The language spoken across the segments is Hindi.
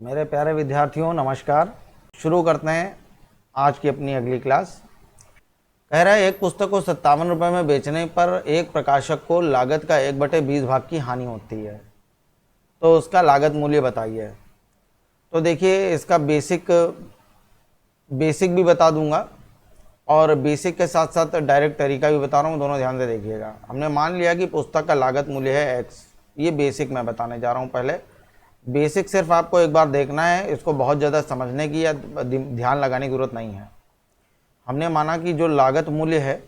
मेरे प्यारे विद्यार्थियों नमस्कार। शुरू करते हैं आज की अपनी अगली क्लास। कह रहा है एक पुस्तक को 57 रुपये में बेचने पर एक प्रकाशक को लागत का 1/20 भाग की हानि होती है, तो उसका लागत मूल्य बताइए। तो देखिए इसका बेसिक भी बता दूंगा और बेसिक के साथ साथ डायरेक्ट तरीका भी बता रहा हूँ, दोनों ध्यान से देखिएगा। हमने मान लिया कि पुस्तक का लागत मूल्य है x, ये बेसिक मैं बताने जा रहा हूँ। पहले बेसिक सिर्फ आपको एक बार देखना है, इसको बहुत ज़्यादा समझने की या ध्यान लगाने की ज़रूरत नहीं है। हमने माना कि जो लागत मूल्य है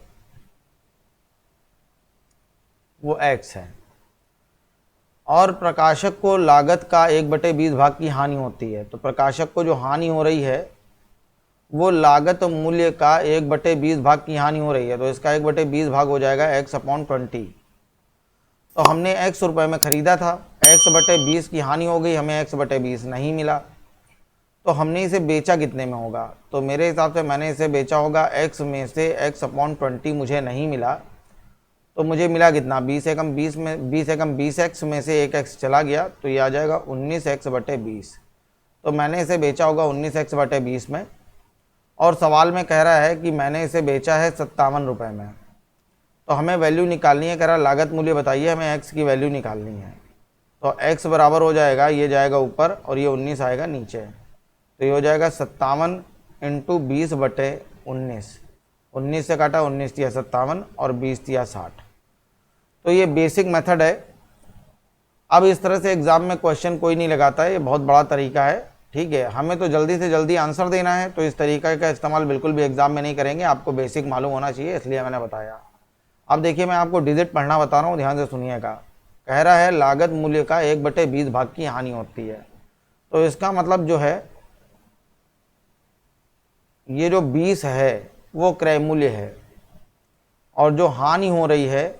वो x है और प्रकाशक को लागत का 1/20 भाग की हानि होती है, तो प्रकाशक को जो हानि हो रही है वो लागत मूल्य का 1/20 भाग की हानि हो रही है, तो इसका 1/20 भाग हो जाएगा x/20। तो हमने x रुपये में ख़रीदा था, x/20 की हानि हो गई, हमें x/20 नहीं मिला, तो हमने इसे बेचा कितने में होगा। तो मेरे हिसाब से मैंने इसे बेचा होगा x में से x/20 मुझे नहीं मिला, तो मुझे मिला कितना 20 एकम 20 में 20 एकम 20x में से एक x चला गया, तो ये आ जाएगा 19x/20। तो मैंने इसे बेचा होगा 19x/20 में और सवाल में कह रहा है कि मैंने इसे बेचा है 57 रुपये में। तो हमें वैल्यू निकालनी है, कह रहा लागत मूल्य बताइए, हमें x की वैल्यू निकालनी है। तो x बराबर हो जाएगा, ये जाएगा ऊपर और ये 19 आएगा नीचे, तो ये हो जाएगा 57 × 20/19। 19 से काटा 19 दिया 57 और 20 दिया 60। तो ये बेसिक मेथड है। अब इस तरह से एग्ज़ाम में क्वेश्चन कोई नहीं लगाता है, ये बहुत बड़ा तरीका है, ठीक है। हमें तो जल्दी से जल्दी आंसर देना है, तो इस तरीके का इस्तेमाल बिल्कुल भी एग्ज़ाम में नहीं करेंगे। आपको बेसिक मालूम होना चाहिए, इसलिए मैंने बताया। अब देखिए मैं आपको डिजिट पढ़ना बता रहा हूँ, ध्यान से सुनिएगा। कह रहा है लागत मूल्य का 1/20 भाग की हानि होती है, तो इसका मतलब जो है ये जो 20 है वो क्रय मूल्य है और जो हानि हो रही है,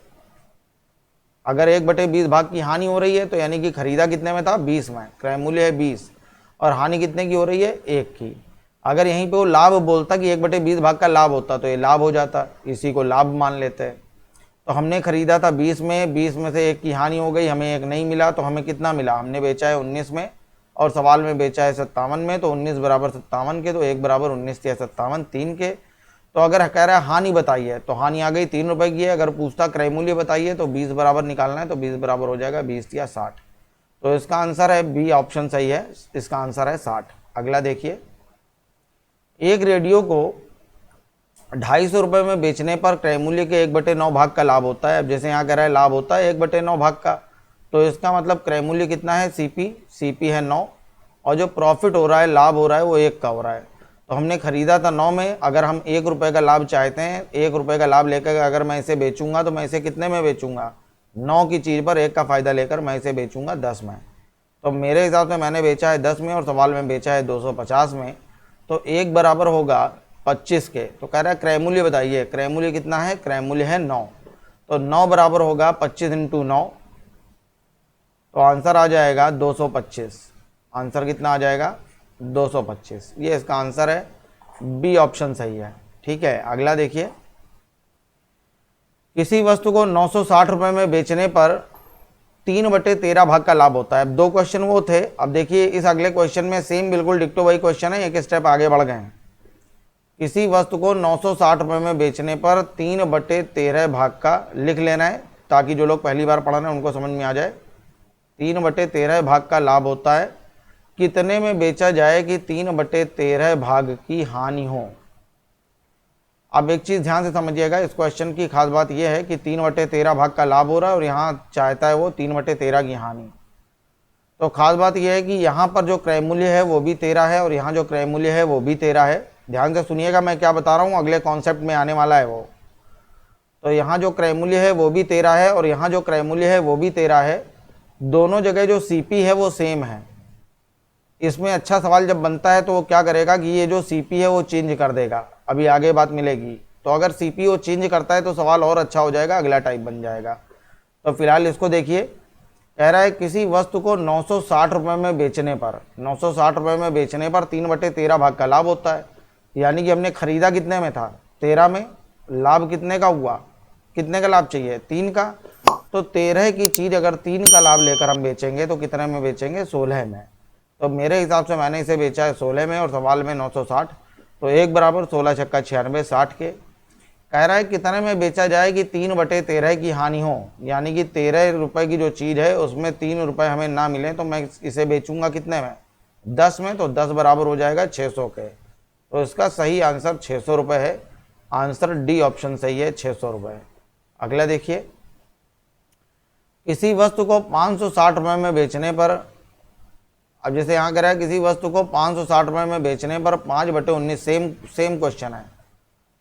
अगर 1/20 भाग की हानि हो रही है तो यानी कि खरीदा कितने में था 20 में, क्रय मूल्य है 20 और हानि कितने की हो रही है 1 की। अगर यहीं पे वो लाभ बोलता कि 1/20 भाग का लाभ होता तो ये लाभ हो जाता, इसी को लाभ मान लेते हैं। तो हमने खरीदा था 20 में, 20 में से 1 की हानि हो गई, हमें 1 नहीं मिला, तो हमें कितना मिला, हमने बेचा है 19 में और सवाल में बेचा है 57 में, तो 19 बराबर 57 के, तो 1 बराबर 19 या 57 3 के। तो अगर कह रहा है हानि बताइए तो हानि आ गई 3 रुपये की है। अगर पूछता क्रय मूल्य बताइए तो 20 बराबर निकालना है, तो 20 बराबर हो जाएगा 20 या 60। तो इसका आंसर है बी ऑप्शन सही है, इसका आंसर है 60। अगला देखिए, एक रेडियो को 250 रुपये में बेचने पर क्रय मूल्य के 1/9 भाग का लाभ होता है। अब जैसे यहाँ कह रहा है लाभ होता है 1/9 भाग का, तो इसका मतलब क्रय मूल्य कितना है सीपी है 9 और जो प्रॉफिट हो रहा है, लाभ हो रहा है, वो 1 का हो रहा है। तो हमने खरीदा था 9 में, अगर हम 1 रुपये का लाभ चाहते हैं, 1 रुपये का लाभ लेकर अगर मैं इसे बेचूंगा तो मैं इसे कितने में बेचूंगा, 9 की चीज़ पर 1 का फ़ायदा लेकर मैं इसे बेचूंगा 10 में। तो मेरे हिसाब से मैंने बेचा है 10 में और सवाल में बेचा है 250 में, तो 1 बराबर होगा 25 के। तो कह रहा है क्रय मूल्य बताइए, क्रय मूल्य कितना है, क्रय मूल्य है 9, तो 9 बराबर होगा 25 × 9, तो आंसर आ जाएगा 225। आंसर कितना आ जाएगा 225, ये इसका आंसर है, बी ऑप्शन सही है, ठीक है। अगला देखिए, किसी वस्तु को 960 रुपये में बेचने पर 3/13 भाग का लाभ होता है। अब 2 क्वेश्चन वो थे, अब देखिए इस अगले क्वेश्चन में सेम बिल्कुल डिक्टो वही क्वेश्चन है, एक स्टेप आगे बढ़ गए हैं। किसी वस्तु को 960 रुपये में बेचने पर 3/13 भाग का लिख लेना है, ताकि जो लोग पहली बार पढ़ रहे हैं उनको समझ में आ जाए। 3/13 भाग का लाभ होता है, कितने में बेचा जाए कि 3/13 भाग की हानि हो। अब एक चीज़ ध्यान से समझिएगा, इस क्वेश्चन की खास बात यह है कि 3/13 भाग का लाभ हो रहा है और यहाँ चाहता है वो 3/13 की हानि। तो खास बात यह है कि यहाँ पर जो क्रय मूल्य है वो भी 13 है और यहाँ जो क्रय मूल्य है वो भी 13 है। ध्यान से सुनिएगा मैं क्या बता रहा हूँ, अगले कॉन्सेप्ट में आने वाला है वो। तो यहाँ जो क्रय मूल्य है वो भी 13 है और यहाँ जो क्रय मूल्य है वो भी 13 है। दोनों जगह जो सीपी है वो सेम है। इसमें अच्छा सवाल जब बनता है तो वो क्या करेगा कि ये जो सीपी है वो चेंज कर देगा, अभी आगे बात मिलेगी। तो अगर सीपी वो चेंज करता है तो सवाल और अच्छा हो जाएगा, अगला टाइप बन जाएगा। तो फिलहाल इसको देखिए, कह रहा है किसी वस्तु को 960 रुपये में बेचने पर 960 रुपये में बेचने पर 3/13 भाग का लाभ होता है, यानी कि हमने खरीदा कितने में था 13 में, लाभ कितने का हुआ, कितने का लाभ चाहिए 3 का। तो 13 की चीज़ अगर 3 का लाभ लेकर हम बेचेंगे तो कितने में बेचेंगे 16 में। तो मेरे हिसाब से मैंने इसे बेचा है 16 में और सवाल में 960, तो 1 बराबर 16 छक्का 96 60 के। कह रहा है कितने में बेचा जाए कि 3/13 की हानि हो, यानी कि 13 रुपये की जो चीज़ है उसमें 3 रुपये हमें ना मिले, तो मैं इसे बेचूंगा कितने में, 10 में, तो 10 बराबर हो जाएगा 600 के। तो इसका सही आंसर 600 रुपये है। आंसर डी ऑप्शन सही है, 600 रुपये। अगला देखिए, किसी वस्तु को 560 रुपये में बेचने पर, अब जैसे यहाँ कह रहा है किसी वस्तु को 560 रुपये में बेचने पर 5/19, सेम क्वेश्चन है,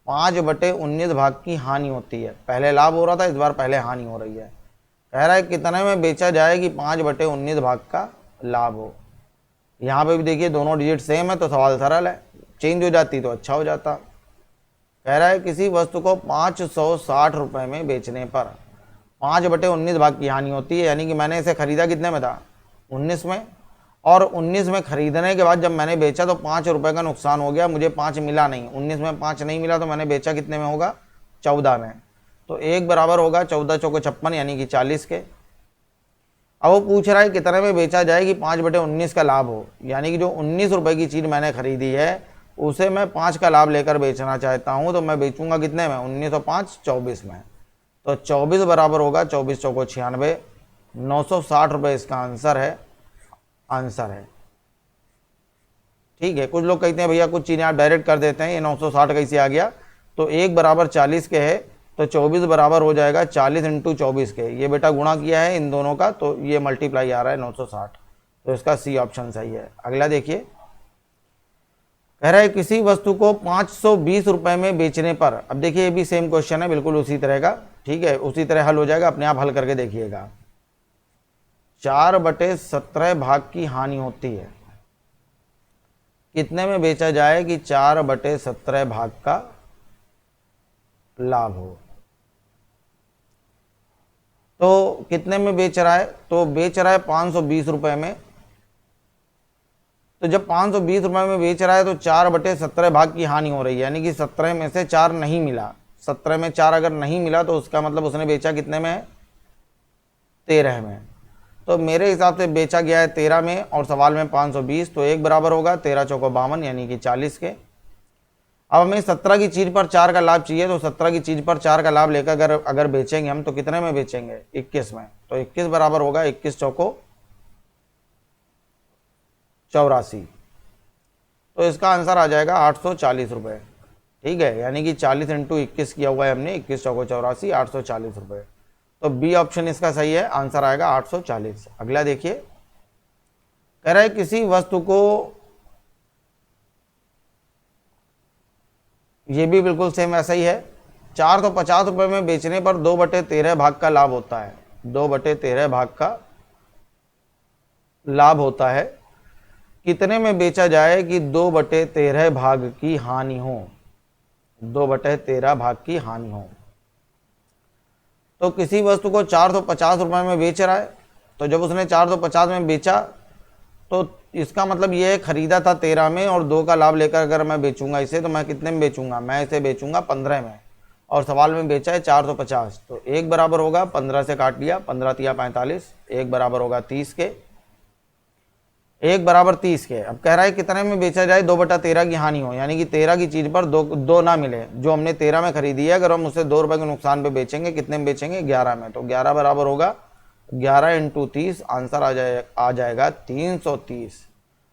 5/19 भाग की हानि होती है। पहले लाभ हो रहा था, इस बार पहले हानि हो रही है। कह रहा है कितने में बेचा जाए कि 5/19 भाग का लाभ हो। यहाँ पे भी देखिए दोनों डिजिट सेम है, तो सवाल सरल है, चेंज हो जाती तो अच्छा हो जाता। कह रहा है किसी वस्तु को 560 रुपये में बेचने पर 5/19 भाग की हानि होती है, यानी कि मैंने इसे खरीदा कितने में था, 19 में, और 19 में खरीदने के बाद जब मैंने बेचा तो 5 रुपये का नुकसान हो गया, मुझे 5 मिला नहीं, 19 में 5 नहीं मिला, तो मैंने बेचा कितने में होगा, 14 में। तो 1 बराबर होगा 14 चौको 56, यानी कि 40 के। अब वो पूछ रहा है कितने में बेचा जाए कि 5/19 का लाभ हो, यानी कि जो 19 रुपये की चीज़ मैंने खरीदी है उसे मैं 5 का लाभ लेकर बेचना चाहता हूँ, तो मैं बेचूंगा कितने में, 19 और 5 24 में। तो 24 बराबर होगा 24 चौको 96, 960 रुपये इसका आंसर है, ठीक है। कुछ लोग कहते हैं भैया कुछ चीज़ें आप डायरेक्ट कर देते हैं, ये 960 कैसे आ गया, तो 1 बराबर 40 के है, तो 24 बराबर हो जाएगा 40 × 24 के। ये बेटा गुणा किया है इन दोनों का, तो ये मल्टीप्लाई आ रहा है 960, तो इसका सी ऑप्शन सही है। अगला देखिए, कह रहा है किसी वस्तु को 520 रुपये में बेचने पर, अब देखिए ये भी सेम क्वेश्चन है, बिल्कुल उसी तरह का, ठीक है, उसी तरह हल हो जाएगा, अपने आप हल करके देखिएगा। 4/17 भाग की हानि होती है, कितने में बेचा जाए कि 4/17 भाग का लाभ हो। तो कितने में बेच रहा है, तो बेच रहा है 520 रुपये में। तो जब 520 रुपये में बेच रहा है तो 4/17 भाग की हानि हो रही है, यानी कि 17 में से 4 नहीं मिला, 17 में 4 अगर नहीं मिला तो उसका मतलब उसने बेचा कितने में, 13 में। तो मेरे हिसाब से बेचा गया है 13 में और सवाल में 520, तो 1 बराबर होगा 13 चौको 52, यानी कि 40 के। अब हमें 17 की चीज़ पर 4 का लाभ चाहिए, तो 17 की चीज़ पर 4 का लाभ लेकर अगर बेचेंगे हम तो कितने में बेचेंगे, 21 में। तो 21 बराबर होगा 21 चौको 84, तो इसका आंसर आ जाएगा 840 रुपये, ठीक है, यानी कि 40 × 21 किया हुआ है हमने, 21 चौको 84, 840 रुपये। तो बी ऑप्शन इसका सही है, आंसर आएगा 840। अगला देखिए, कह रहा है किसी वस्तु को, ये भी बिल्कुल सेम ऐसा ही है, 450 रुपये में बेचने पर 2/13 भाग का लाभ होता है, 2/13 भाग का लाभ होता है। कितने में बेचा जाए कि 2/13 भाग की हानि हो, 2/13 भाग की हानि हो। तो किसी वस्तु को 450 रुपये में बेच रहा है, तो जब उसने 450 में बेचा तो इसका मतलब ये है खरीदा था 13 में और 2 का लाभ लेकर अगर मैं बेचूंगा इसे, तो मैं कितने में बेचूंगा, मैं इसे बेचूंगा 15 में, और सवाल में बेचा है 450, तो 1 बराबर होगा 15 से काट लिया, 15 तिया 45, 1 बराबर होगा 30 के, 1 बराबर 30 के। अब कह रहा है कितने में बेचा जाए 2/13 की हानि हो, यानी कि 13 की चीज़ पर दो ना मिले, जो हमने 13 में खरीदी है, अगर हम उसे 2 रुपये के नुकसान पे बेचेंगे, कितने में बेचेंगे, 11 में, तो 11 बराबर होगा 11 × 30, आंसर आ जाएगा 330,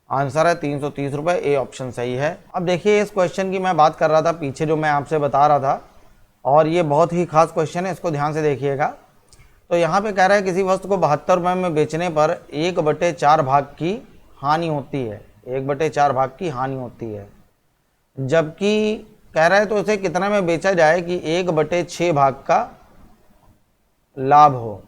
आंसर है 330 रुपये, ए ऑप्शन सही है। अब देखिए इस क्वेश्चन की मैं बात कर रहा था पीछे, जो मैं आपसे बता रहा था, और ये बहुत ही खास क्वेश्चन है, इसको ध्यान से देखिएगा। तो यहाँ पे कह रहा है किसी वस्तु को 72 रुपये में बेचने पर 1/4 भाग की हानि होती है, 1/4 भाग की हानि होती है, जबकि कह रहा है तो इसे कितने में बेचा जाए कि 1/6 भाग का लाभ हो।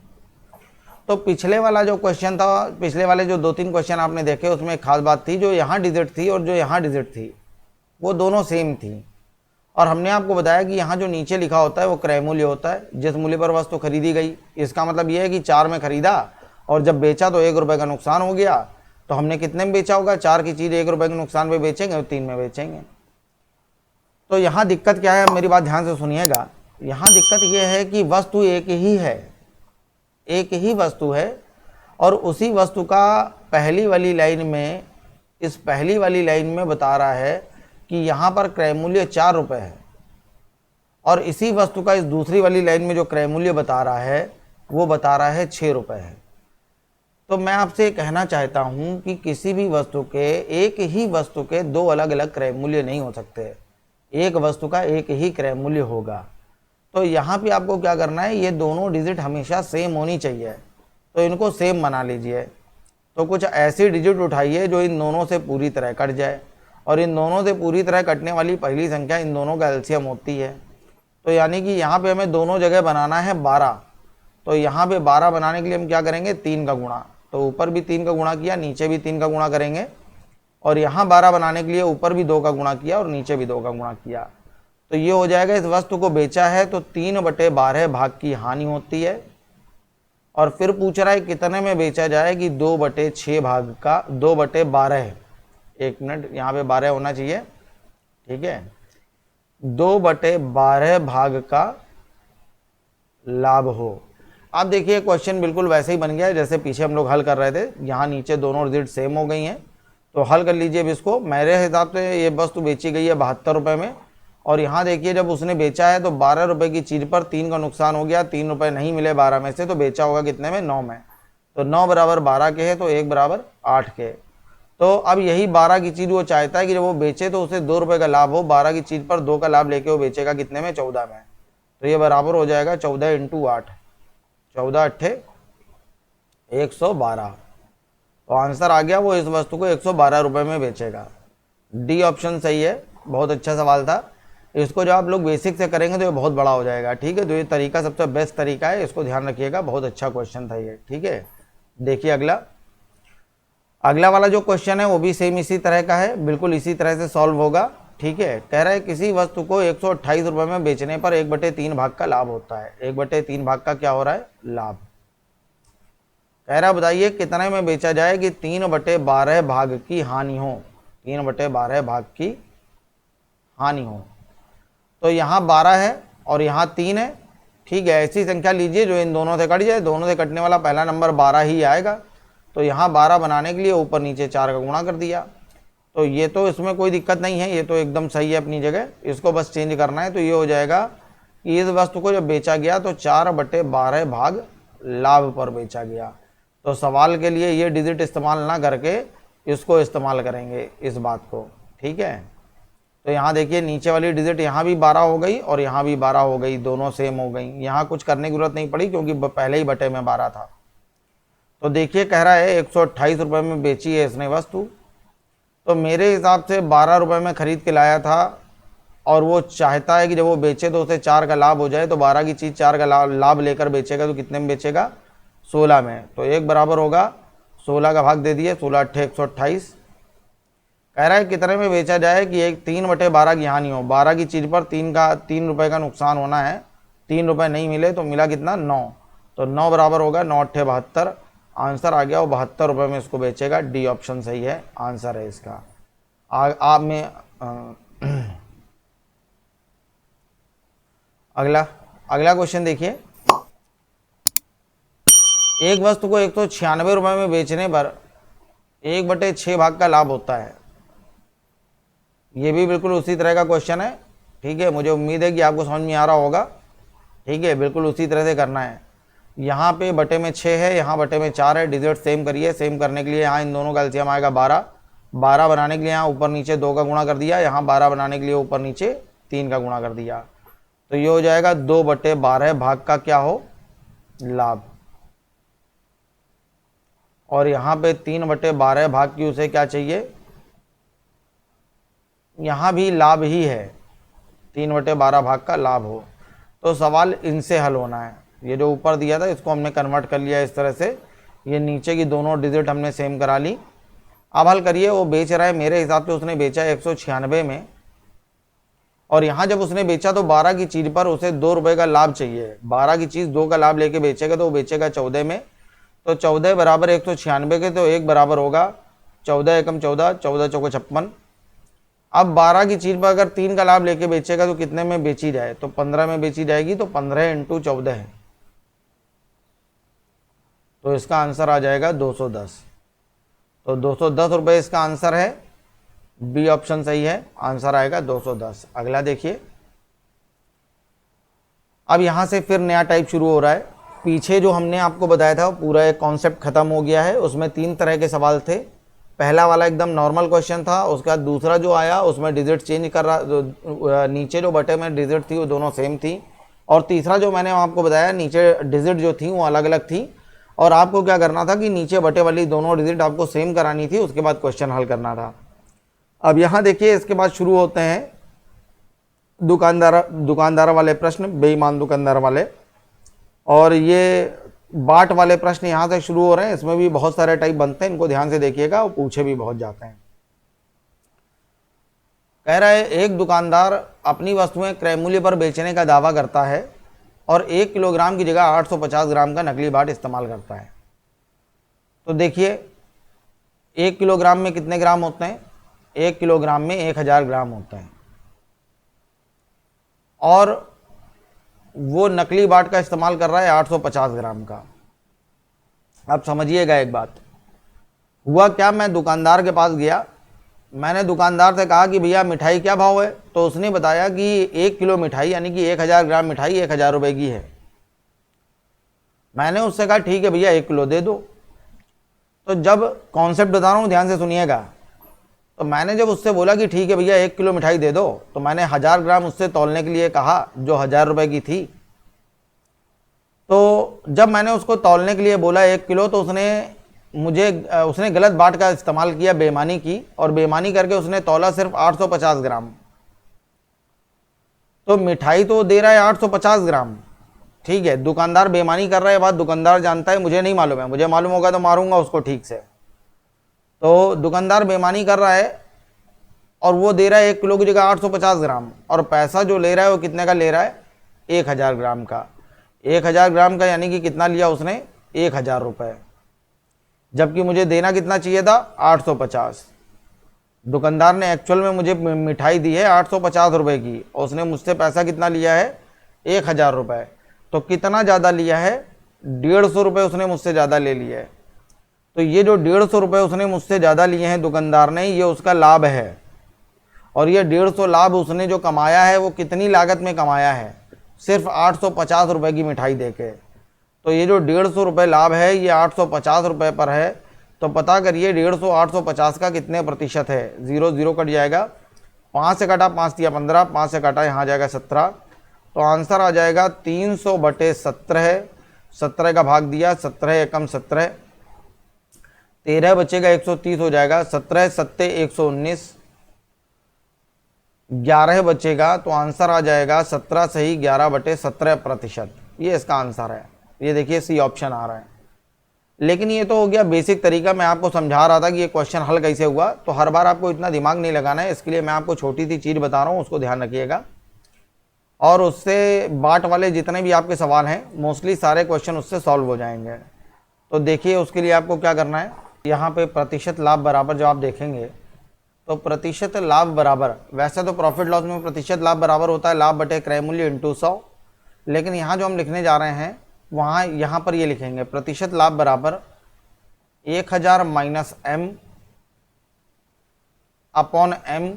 तो पिछले वाला जो क्वेश्चन था, पिछले वाले जो 2-3 क्वेश्चन आपने देखे, उसमें एक खास बात थी, जो यहाँ डिजिट थी और जो यहाँ डिजिट थी वो दोनों सेम थी, और हमने आपको बताया कि यहाँ जो नीचे लिखा होता है वो क्रय मूल्य होता है, जिस मूल्य पर वस्तु खरीदी गई। इसका मतलब ये है कि 4 में खरीदा और जब बेचा तो 1 रुपये का नुकसान हो गया, तो हमने कितने में बेचा होगा, 4 की चीज़ 1 रुपये के नुकसान पे बेचेंगे और 3 में बेचेंगे। तो यहाँ दिक्कत क्या है, मेरी बात ध्यान से सुनिएगा। यहाँ दिक्कत ये है कि वस्तु एक ही है, एक ही वस्तु है, और उसी वस्तु का पहली वाली लाइन में, इस पहली वाली लाइन में बता रहा है कि यहाँ पर क्रय मूल्य 4 रुपये है, और इसी वस्तु का इस दूसरी वाली लाइन में जो क्रय मूल्य बता रहा है वो बता रहा है 6 रुपये है। तो मैं आपसे कहना चाहता हूँ कि किसी भी वस्तु के, एक ही वस्तु के दो अलग अलग क्रय मूल्य नहीं हो सकते, एक वस्तु का एक ही क्रय मूल्य होगा। तो यहाँ पे आपको क्या करना है, ये दोनों डिजिट हमेशा सेम होनी चाहिए, तो इनको सेम बना लीजिए। तो कुछ ऐसी डिजिट उठाइए जो इन दोनों से पूरी तरह कट जाए, और इन दोनों से पूरी तरह कटने वाली पहली संख्या इन दोनों का एलसीएम होती है। तो यानी कि यहाँ पे हमें दोनों जगह बनाना है 12। तो यहाँ पे 12 बनाने के लिए हम क्या करेंगे, 3 का गुणा। तो ऊपर भी 3 का गुणा किया, नीचे भी 3 का गुणा करेंगे, और यहाँ 12 बनाने के लिए ऊपर भी 2 का गुणा किया और नीचे भी 2 का गुणा किया। तो ये हो जाएगा, इस वस्तु को बेचा है तो 3/12 भाग की हानि होती है। और फिर पूछ रहा है कितने में बेचा जाए, कि 2/6 भाग का 2/12। 1 मिनट, यहाँ पे 12 होना चाहिए, ठीक है। 2/12 भाग का लाभ हो। अब देखिए क्वेश्चन बिल्कुल वैसे ही बन गया है जैसे पीछे हम लोग हल कर रहे थे। यहाँ नीचे दोनों डिजिट सेम हो गई हैं, तो हल कर लीजिए अब इसको। मेरे हिसाब से ये वस्तु बेची गई है 72 रुपये में, और यहाँ देखिए जब उसने बेचा है तो 12 रुपये की चीज़ पर 3 का नुकसान हो गया, 3 रुपये नहीं मिले 12 में से, तो बेचा होगा कितने में, 9 में। तो 9 बराबर 12 के है, तो 1 बराबर 8 के। तो अब यही 12 की चीज़ वो चाहता है कि जब वो बेचे तो उसे 2 रुपये का लाभ हो, 12 की चीज़ पर 2 का लाभ लेके वो बेचेगा कितने में, 14 में। तो ये बराबर हो जाएगा 14 × 8, 14 × 8 112। तो आंसर आ गया, वो इस वस्तु को 112 रुपये में बेचेगा। डी ऑप्शन सही है, बहुत अच्छा सवाल था। इसको जब आप लोग बेसिक से करेंगे तो ये बहुत बड़ा हो जाएगा, ठीक है। तो ये तरीका सबसे बेस्ट तरीका है, इसको ध्यान रखिएगा, बहुत अच्छा क्वेश्चन था ये, ठीक है। देखिए अगला वाला जो क्वेश्चन है वो भी सेम इसी तरह का है, बिल्कुल इसी तरह से सॉल्व होगा, ठीक है। कह रहा है किसी वस्तु को 128 रुपये में बेचने पर 1/3 भाग का लाभ होता है। 1/3 भाग का क्या हो रहा है, लाभ। कह रहा बताइए कितने में बेचा जाए कि 3/12 भाग की हानि हो, 3/12 भाग की हानि हो। तो यहाँ 12 है और यहाँ 3 है, ठीक है। ऐसी संख्या लीजिए जो इन दोनों से कट जाए, दोनों से कटने वाला पहला नंबर 12 ही आएगा। तो यहाँ 12 बनाने के लिए ऊपर नीचे 4 का गुणा कर दिया। तो ये तो इसमें कोई दिक्कत नहीं है, ये तो एकदम सही है अपनी जगह, इसको बस चेंज करना है। तो ये हो जाएगा कि इस वस्तु को जब बेचा गया तो 4/12 भाग लाभ पर बेचा गया। तो सवाल के लिए ये डिजिट इस्तेमाल ना करके इसको इस्तेमाल करेंगे, इस बात को, ठीक है। तो यहाँ देखिए नीचे वाली डिजिट यहाँ भी 12 हो गई और यहाँ भी 12 हो गई, दोनों सेम हो गई। यहाँ कुछ करने की जरूरत नहीं पड़ी क्योंकि पहले ही बटे में 12 था। तो देखिए कह रहा है 128 रुपये में बेची है इसने वस्तु। तो मेरे हिसाब से 12 रुपये में ख़रीद के लाया था, और वो चाहता है कि जब वो बेचे तो उसे 4 का लाभ हो जाए। तो 12 की चीज़ 4 का लाभ लेकर बेचेगा, तो कितने में बेचेगा, 16 में। तो 1 बराबर होगा 16 का भाग दे दिए, 16 × 8 128। कह रहा है कितने में बेचा जाए कि 3/12 की हानि हो। 12 की चीज़ पर 3 रुपये का नुकसान होना है, 3 रुपये नहीं मिले तो मिला कितना, 9। तो 9 बराबर होगा 9 × 8 72। आंसर आ गया, वो 72 रुपये में इसको बेचेगा। डी ऑप्शन सही है, आंसर है इसका। आप में अगला क्वेश्चन देखिए। एक वस्तु को 196 रुपये में बेचने पर 1/6 भाग का लाभ होता है। ये भी बिल्कुल उसी तरह का क्वेश्चन है, ठीक है। मुझे उम्मीद है कि आपको समझ में आ रहा होगा, ठीक है। बिल्कुल उसी तरह से करना है। यहाँ पे बटे में 6 है, यहाँ बटे में 4 है। डिजिट सेम करिए, सेम करने के लिए यहाँ इन दोनों का एलसीएम आएगा 12। 12 बनाने के लिए यहाँ ऊपर नीचे 2 का गुणा कर दिया, यहाँ 12 बनाने के लिए ऊपर नीचे 3 का गुणा कर दिया। तो ये हो जाएगा 2/12 भाग का क्या हो, लाभ। और यहाँ पे 3/12 भाग की उसे क्या चाहिए, यहाँ भी लाभ ही है, 3/12 भाग का लाभ हो। तो सवाल इनसे हल होना है। ये जो ऊपर दिया था इसको हमने कन्वर्ट कर लिया इस तरह से, ये नीचे की दोनों डिजिट हमने सेम करा ली। अब हल करिए। वो बेच रहा है, मेरे हिसाब से उसने बेचा 196 में, और यहाँ जब उसने बेचा तो 12 की चीज़ पर उसे 2 रुपये का लाभ चाहिए। 12 की चीज़ 2 का लाभ लेके बेचेगा तो वो बेचेगा 14 में। तो 14 बराबर 196 के, तो 1 बराबर होगा 14 एकम 14, 14 चौको 56। अब 12 की चीज़ पर अगर 3 का लाभ लेके बेचेगा तो कितने में बेची जाए, तो 15 में बेची जाएगी। तो 15 × 14 है, तो इसका आंसर आ जाएगा 210। तो 210 रुपये इसका आंसर है, बी ऑप्शन सही है, आंसर आएगा 210। अगला देखिए, अब यहाँ से फिर नया टाइप शुरू हो रहा है। पीछे जो हमने आपको बताया था पूरा एक कॉन्सेप्ट खत्म हो गया है। उसमें 3 तरह के सवाल थे। पहला वाला एकदम नॉर्मल क्वेश्चन था, उसका दूसरा जो आया उसमें डिजिट चेंज कर रहा, नीचे जो बटे में डिजिट थी वो दोनों सेम थी, और तीसरा जो मैंने आपको बताया नीचे डिजिट जो थी वो अलग अलग थी, और आपको क्या करना था कि नीचे बटे वाली दोनों डिजिट आपको सेम करानी थी, उसके बाद क्वेश्चन हल करना था। अब यहाँ देखिए, इसके बाद शुरू होते हैं दुकानदार वाले प्रश्न, बेईमान दुकानदार वाले, और ये बाट वाले प्रश्न यहाँ से शुरू हो रहे हैं। इसमें भी बहुत सारे टाइप बनते हैं, इनको ध्यान से देखिएगा, वो पूछे भी बहुत जाते हैं। कह रहा है, एक दुकानदार अपनी वस्तुएं क्रय मूल्य पर बेचने का दावा करता है और 1 किलोग्राम की जगह 850 ग्राम का नकली बाट इस्तेमाल करता है। तो देखिए, 1 किलोग्राम में कितने ग्राम होते हैं? 1 किलोग्राम में 1000 ग्राम होते हैं, और वो नकली बाट का इस्तेमाल कर रहा है 850 ग्राम का। अब समझिएगा एक बात, हुआ क्या, मैं दुकानदार के पास गया, मैंने दुकानदार से कहा कि भैया मिठाई क्या भाव है, तो उसने बताया कि 1 किलो मिठाई यानी कि 1000 ग्राम मिठाई 1000 रुपये की है। मैंने उससे कहा ठीक है भैया 1 किलो दे दो। तो जब कॉन्सेप्ट बता रहा हूँ ध्यान से सुनिएगा, तो मैंने जब उससे बोला कि ठीक है भैया 1 किलो मिठाई दे दो, तो मैंने 1000 ग्राम उससे तौलने के लिए कहा जो 1000 रुपये की थी। तो जब मैंने उसको तौलने के लिए बोला 1 किलो, तो उसने गलत बाट का इस्तेमाल किया, बेईमानी की, और बेईमानी करके उसने तौला सिर्फ 850 ग्राम। तो मिठाई तो दे रहा है 850 ग्राम, ठीक है, दुकानदार बेईमानी कर रहा है, बात दुकानदार जानता है, मुझे नहीं मालूम है, मुझे मालूम होगा तो मारूंगा उसको ठीक से। तो दुकानदार बेईमानी कर रहा है और वो दे रहा है 1 किलो की जगह 850 ग्राम, और पैसा जो ले रहा है वो कितने का ले रहा है? 1000 ग्राम का। 1000 ग्राम का यानी कि कितना लिया उसने? 1000 रुपये, जबकि मुझे देना कितना चाहिए था? 850। दुकानदार ने एक्चुअल में मुझे मिठाई दी है 850 रुपये की, और उसने मुझसे पैसा कितना लिया है? 1000 रुपये। तो कितना ज़्यादा लिया है? 150 रुपये उसने मुझसे ज़्यादा ले लिया है। तो ये जो 150 रुपये उसने मुझसे ज़्यादा लिए हैं दुकानदार ने, ये उसका लाभ है, और ये 150 लाभ उसने जो कमाया है वो कितनी लागत में कमाया है? सिर्फ 850 रुपये की मिठाई देके। तो ये जो 150 रुपये लाभ है ये 850 रुपये पर है। तो पता करिए 150 850 का कितने प्रतिशत है? 0 0 कट जाएगा, 5 से कटा 5 दिया 15, 5 से कटा यहाँ जाएगा 17, तो आंसर आ जाएगा 300/17। 17 का भाग दिया, 17 एकम 17, 13 बचेगा 130 हो जाएगा, 17 7 119, 11 बचेगा, तो आंसर आ जाएगा 17 सही 11/17%। ये इसका आंसर है। ये देखिए सी ऑप्शन आ रहा है। लेकिन ये तो हो गया बेसिक तरीका, मैं आपको समझा रहा था कि ये क्वेश्चन हल कैसे हुआ। तो हर बार आपको इतना दिमाग नहीं लगाना है, इसके लिए मैं आपको छोटी सी चीज़ बता रहा हूँ, उसको ध्यान रखिएगा। और उससे बाट वाले जितने भी आपके सवाल हैं मोस्टली सारे क्वेश्चन उससे सॉल्व हो जाएंगे। तो देखिए उसके लिए आपको क्या करना है, यहाँ पे प्रतिशत लाभ बराबर जब आप देखेंगे तो प्रतिशत लाभ बराबर, वैसे तो प्रॉफिट लॉस में प्रतिशत लाभ बराबर होता है लाभ बटे क्रय मूल्य इंटू 100, लेकिन यहाँ जो हम लिखने जा रहे हैं वहाँ यहाँ पर ये लिखेंगे प्रतिशत लाभ बराबर 1000 minus m upon m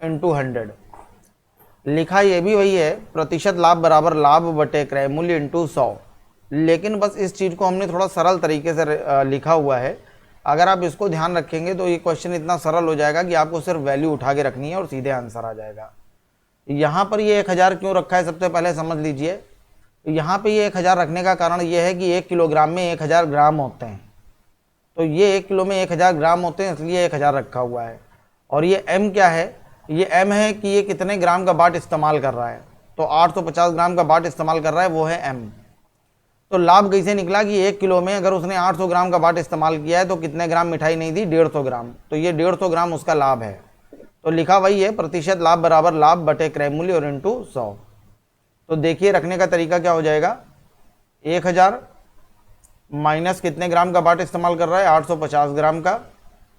into 100। लिखा ये भी वही है, प्रतिशत लाभ बराबर लाभ बटे क्रय मूल्य इंटू 100, लेकिन बस इस चीज़ को हमने थोड़ा सरल तरीके से लिखा हुआ है। अगर आप इसको ध्यान रखेंगे तो ये क्वेश्चन इतना सरल हो जाएगा कि आपको सिर्फ वैल्यू उठा के रखनी है और सीधे आंसर आ जाएगा। यहाँ पर ये 1000 क्यों रखा है सबसे पहले समझ लीजिए। यहाँ पे ये 1000 रखने का कारण ये है कि 1 किलोग्राम में 1000 ग्राम होते हैं, तो ये 1 किलो में 1000 ग्राम होते हैं, इसलिए 1000 रखा हुआ है। और ये m क्या है? ये m है कि ये कितने ग्राम का बाट इस्तेमाल कर रहा है, तो 850 ग्राम का बाट इस्तेमाल कर रहा है, वो है m। तो लाभ कैसे निकला कि 1 किलो में अगर उसने 800 ग्राम का बाट इस्तेमाल किया है तो कितने ग्राम मिठाई नहीं दी? 150 ग्राम, तो ये 150 ग्राम उसका लाभ है। तो लिखा वही है, प्रतिशत लाभ बराबर लाभ बटे क्रय मूल्य और इंटू 100। तो देखिए रखने का तरीका क्या हो जाएगा, 1000 माइनस कितने ग्राम का बाट इस्तेमाल कर रहा है? 850 ग्राम का,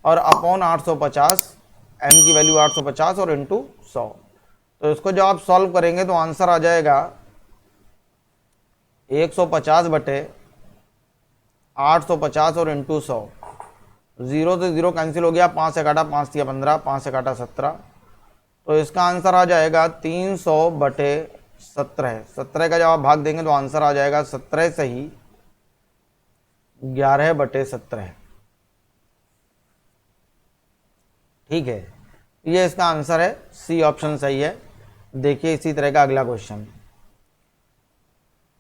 और अपॉन 850, m की वैल्यू 850 और इंटू 100। तो इसको जब आप सॉल्व करेंगे तो आंसर आ जाएगा 150 बटे 850 और इंटू 100। 0 से 0 कैंसिल हो गया, 5 से काटा 5 दिया 15, 5 से काटा 17, तो इसका आंसर आ जाएगा 300/17। 17 का जब आप भाग देंगे तो आंसर आ जाएगा 17 सही 11/17। ठीक है, ये इसका आंसर है, सी ऑप्शन सही है। देखिए इसी तरह का अगला क्वेश्चन।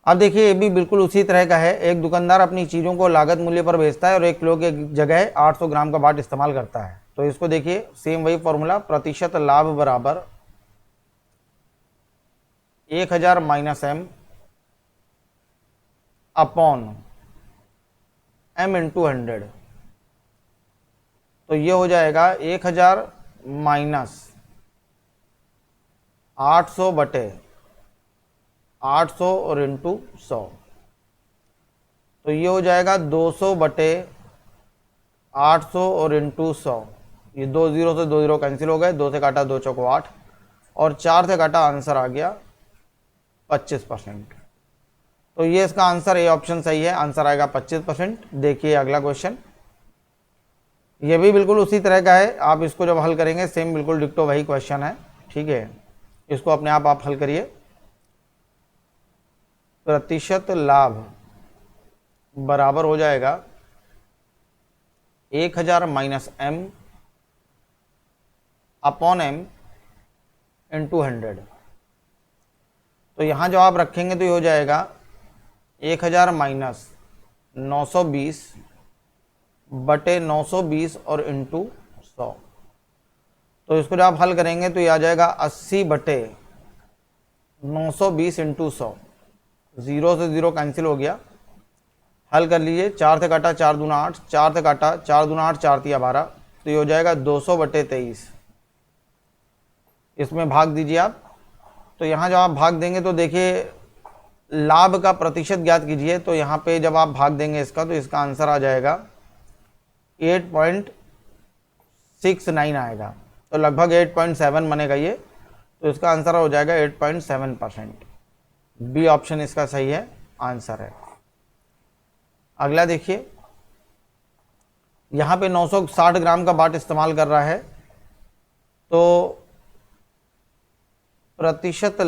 अब देखिए ये भी बिल्कुल उसी तरह का है। एक दुकानदार अपनी चीज़ों को लागत मूल्य पर बेचता है और 1 किलो की जगह 800 ग्राम का बाट इस्तेमाल करता है। तो इसको देखिए सेम वही फॉर्मूला, प्रतिशत लाभ बराबर 1000 minus m upon m into 100। तो ये हो जाएगा 1000 माइनस 800/800 और इंटू 100। तो ये हो जाएगा 200/800 और इंटू 100। ये 2 0 से 2 0 कैंसिल हो गए, 2 से काटा 2 चौको 8 और 4 से काटा, आंसर आ गया 25%। तो ये इसका आंसर ए ऑप्शन सही है, आंसर आएगा 25%। देखिए अगला क्वेश्चन, ये भी बिल्कुल उसी तरह का है। आप इसको जब हल करेंगे सेम बिल्कुल डिक्टो वही क्वेश्चन है। ठीक है, इसको अपने आप हल करिए। प्रतिशत लाभ बराबर हो जाएगा 1000 minus m upon m into 100। तो यहाँ जो आप रखेंगे तो ये हो जाएगा 1000 माइनस 920/920 और इंटू 100। तो इसको जब आप हल करेंगे तो ये आ जाएगा 80/920 इंटू 100। 0 से 0 कैंसिल हो गया, हल कर लीजिए। 4 से काटा 4 दूना 8, 4 से काटा 4 दूना 8, 4 तिया 12। तो ये हो जाएगा 200/23। इसमें भाग दीजिए आप। तो यहाँ जब आप भाग देंगे तो देखिए लाभ का प्रतिशत ज्ञात कीजिए। तो यहाँ पे जब आप भाग देंगे इसका तो इसका आंसर आ जाएगा 8.69 आएगा। तो लगभग 8.7 बनेगा ये। तो इसका आंसर हो जाएगा 8.7%। बी ऑप्शन इसका सही है, आंसर है। अगला देखिए, यहाँ पे 960 ग्राम का बाट इस्तेमाल कर रहा है। तो प्रतिशत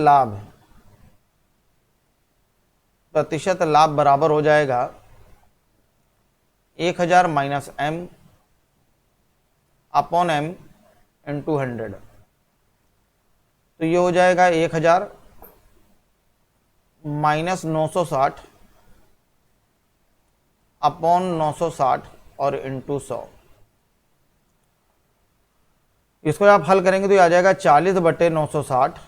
लाभ बराबर हो जाएगा 1000 minus m upon m into 100। तो ये हो जाएगा 1000 माइनस 960 अपॉन 960 और इंटू 100। इसको आप हल करेंगे तो ये आ जाएगा 40/960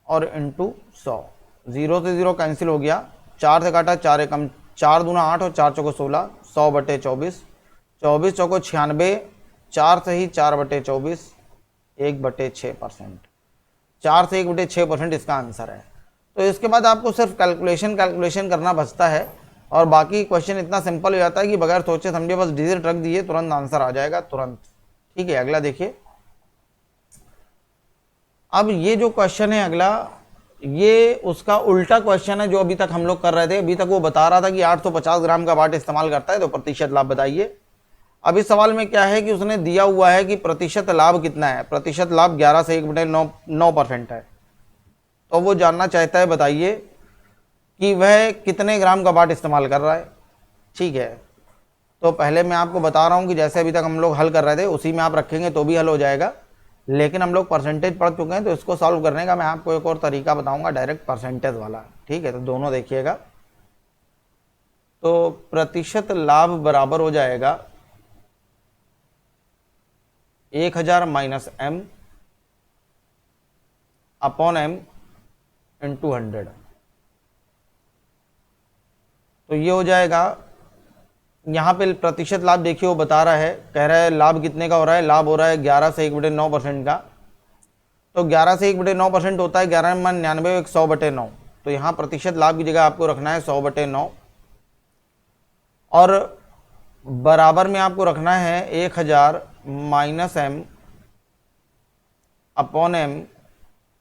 और इंटू 100। 0 से 0 कैंसिल हो गया, 4 से काटा 4 एकम 4 दूना 8 और 4 चौको 16, 100/24, 24 चौको 96, 4 से ही 4/24, 1/6%। 4 से 1/6% इसका आंसर है। तो इसके बाद आपको सिर्फ कैलकुलेशन करना बचता है और बाकी क्वेश्चन इतना सिंपल हो जाता है कि बगैर सोचे समझे बस डिजिट रख दिए तुरंत आंसर आ जाएगा तुरंत। ठीक है, अगला देखिए। अब ये जो क्वेश्चन है अगला, ये उसका उल्टा क्वेश्चन है जो अभी तक हम लोग कर रहे थे। अभी तक वो बता रहा था कि 850 ग्राम का बाट इस्तेमाल करता है तो प्रतिशत लाभ बताइए। अब इस सवाल में क्या है कि उसने दिया हुआ है कि प्रतिशत लाभ कितना है। प्रतिशत लाभ 11 से 1/9% है। तो वो जानना चाहता है बताइए कि वह कितने ग्राम का बाट इस्तेमाल कर रहा है। ठीक है, तो पहले मैं आपको बता रहा हूँ कि जैसे अभी तक हम लोग हल कर रहे थे उसी में आप रखेंगे तो भी हल हो जाएगा, लेकिन हम लोग परसेंटेज पढ़ चुके हैं तो इसको सॉल्व करने का मैं आपको एक और तरीका बताऊंगा, डायरेक्ट परसेंटेज वाला। ठीक है, तो दोनों देखिएगा। तो प्रतिशत लाभ बराबर हो जाएगा 1000 minus m upon m into 100। तो ये हो जाएगा, यहाँ पे प्रतिशत लाभ देखिए वो बता रहा है, कह रहा है लाभ कितने का हो रहा है। लाभ हो रहा है 11 से 1/9% का। तो 11 से 1/9% होता है 11 में 99, 100/9। तो यहाँ प्रतिशत लाभ की जगह आपको रखना है 100/9 और बराबर में आपको रखना है 1000 minus m upon m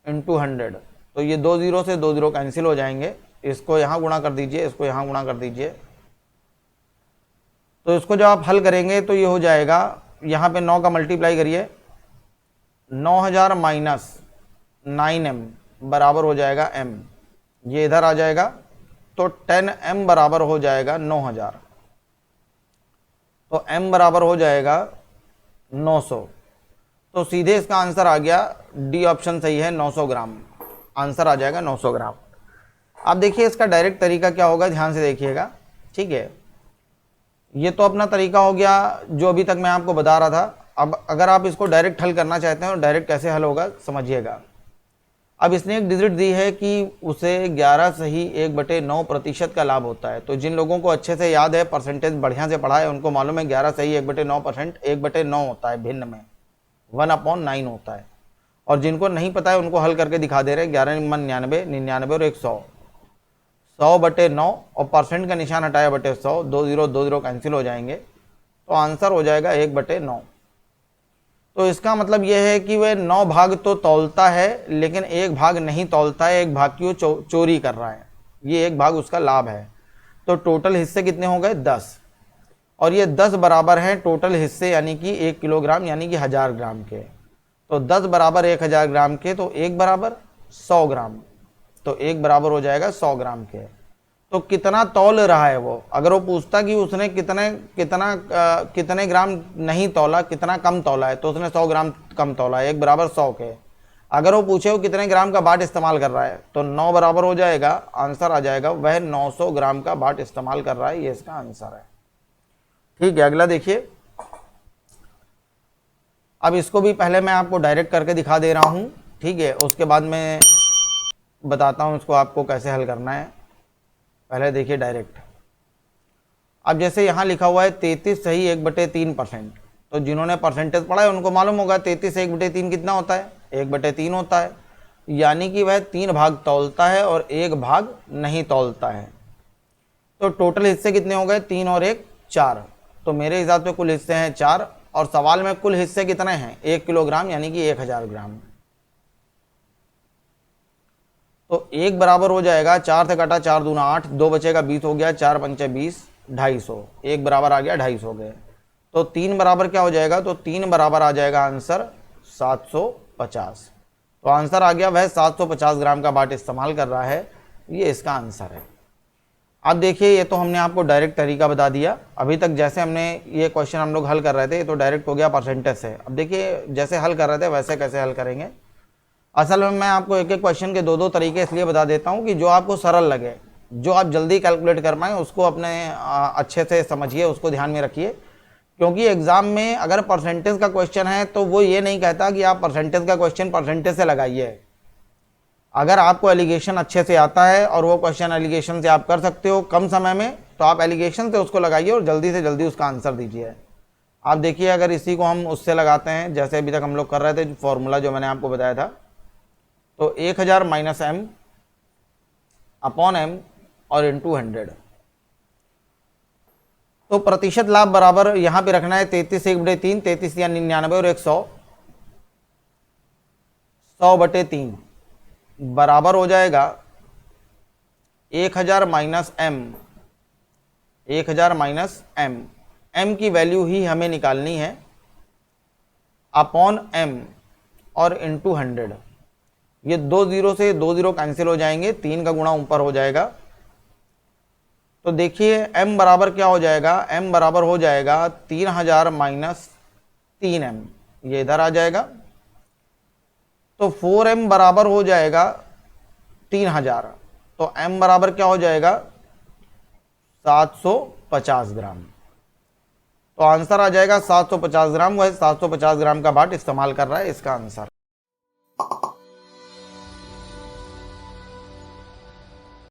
into 100। तो ये 2 0 से 2 0 कैंसिल हो जाएंगे। इसको यहाँ गुणा कर दीजिए, इसको यहाँ गुणा कर दीजिए। तो इसको जब आप हल करेंगे तो ये हो जाएगा, यहाँ पे 9 का मल्टीप्लाई करिए, 9000 माइनस 9m बराबर हो जाएगा m, ये इधर आ जाएगा तो 10m बराबर हो जाएगा 9000, तो m बराबर हो जाएगा 900। तो सीधे इसका आंसर आ गया, डी ऑप्शन सही है, 900 ग्राम आंसर आ जाएगा, 900 ग्राम। अब देखिए इसका डायरेक्ट तरीका क्या होगा, ध्यान से देखिएगा, ठीक है। ये तो अपना तरीका हो गया जो अभी तक मैं आपको बता रहा था। अब अगर आप इसको डायरेक्ट हल करना चाहते हैं, और डायरेक्ट कैसे हल होगा समझिएगा। अब इसने एक डिजिट दी है कि उसे 11 सही 1/9% का लाभ होता है। तो जिन लोगों को अच्छे से याद है, परसेंटेज बढ़िया से पढ़ा है, उनको मालूम है 11 सही 1/9%, 1/9 होता है भिन्न में, 1/9 होता है। और जिनको नहीं पता है उनको हल करके दिखा दे रहे हैं, 11 99, 99 और 100, 100/9 और परसेंट का निशान हटाया बटे 100, 2 0 कैंसिल हो जाएंगे, तो आंसर हो जाएगा 1/9। तो इसका मतलब यह है कि वह 9 भाग तो तौलता है, लेकिन एक भाग नहीं तौलता है, एक भाग की वो चोरी कर रहा है, ये एक भाग उसका लाभ है। तो टोटल हिस्से कितने हो गए, 10, और ये 10 बराबर हैं टोटल हिस्से, यानी कि 1 किलोग्राम यानी कि 1000 ग्राम के। तो 10 बराबर 1000 ग्राम के, तो 1 बराबर 100 ग्राम, तो 1 बराबर हो जाएगा 100 ग्राम के। तो कितना तौल रहा है वो, अगर वो पूछता कि उसने कितने ग्राम नहीं तौला, कितना कम तौला है, तो उसने 100 ग्राम कम तौला है, 1 बराबर 100 के। अगर वो पूछे वो कितने ग्राम का बाट इस्तेमाल कर रहा है, तो 9 बराबर हो जाएगा, आंसर आ जाएगा वह 900 ग्राम का बाट इस्तेमाल कर रहा है, ये इसका आंसर है। ठीक है, अगला देखिए। अब इसको भी पहले मैं आपको डायरेक्ट करके दिखा दे रहा हूँ, ठीक है, उसके बाद मैं बताता हूँ इसको आपको कैसे हल करना है। पहले देखिए डायरेक्ट। अब जैसे यहाँ लिखा हुआ है 33 सही 1/3%, तो जिन्होंने परसेंटेज पढ़ा है उनको मालूम होगा 33 से 1/3 कितना होता है, 1/3 होता है, यानी कि वह 3 भाग तौलता है और 1 भाग नहीं तौलता है। तो टोटल हिस्से कितने हो गए, 3 और 1 4, तो मेरे हिसाब से कुल हिस्से हैं 4, और सवाल में कुल हिस्से कितने हैं, 1 किलोग्राम यानी कि 1000 ग्राम। तो 1 बराबर हो जाएगा, 4 से कटा 4 दूना 8, 2 बचेगा 20 हो गया, 4 पंचे 20, 250, 1 बराबर आ गया 250 हो गए। तो 3 बराबर क्या हो जाएगा, तो 3 बराबर आ जाएगा आंसर 750। तो आंसर आ गया वह 750 ग्राम का बाट इस्तेमाल कर रहा है, ये इसका आंसर है। अब देखिए ये तो हमने आपको डायरेक्ट तरीका बता दिया। अभी तक जैसे हमने ये क्वेश्चन हम लोग हल कर रहे थे, ये तो डायरेक्ट हो गया परसेंटेज से। अब देखिए जैसे हल कर रहे थे वैसे कैसे हल करेंगे। असल में मैं आपको एक एक क्वेश्चन के 2-2 तरीके इसलिए बता देता हूँ कि जो आपको सरल लगे, जो आप जल्दी कैलकुलेट कर पाएँ, उसको अपने अच्छे से समझिए, उसको ध्यान में रखिए। क्योंकि एग्जाम में अगर परसेंटेज का क्वेश्चन है तो वो ये नहीं कहता कि आप परसेंटेज का क्वेश्चन परसेंटेज से लगाइए। अगर आपको एलिगेशन अच्छे से आता है और वो क्वेश्चन एलिगेशन से आप कर सकते हो कम समय में, तो आप एलिगेशन से उसको लगाइए और जल्दी से जल्दी उसका आंसर दीजिए। आप देखिए अगर इसी को हम उससे लगाते हैं, जैसे अभी तक हम लोग कर रहे थे, फॉर्मूला जो मैंने आपको बताया था, तो 1000 माइनस m अपॉन m और इंटू 100। तो प्रतिशत लाभ बराबर यहाँ पे रखना है 33 से 1/3, 33 या 99 और 100, 100/3 बराबर हो जाएगा 1000 minus m, 1000 minus m, m की वैल्यू ही हमें निकालनी है, अपॉन m और इंटू 100। ये 2 0 से 2 0 कैंसिल हो जाएंगे, 3 का गुणा ऊपर हो जाएगा। तो देखिए m बराबर क्या हो जाएगा, m बराबर हो जाएगा 3000 माइनस 3m, ये इधर आ जाएगा। तो 4m बराबर हो जाएगा 3000, तो m बराबर क्या हो जाएगा 750 ग्राम। तो आंसर आ जाएगा 750 ग्राम। वह 750 ग्राम का बाट इस्तेमाल कर रहा है, इसका आंसर।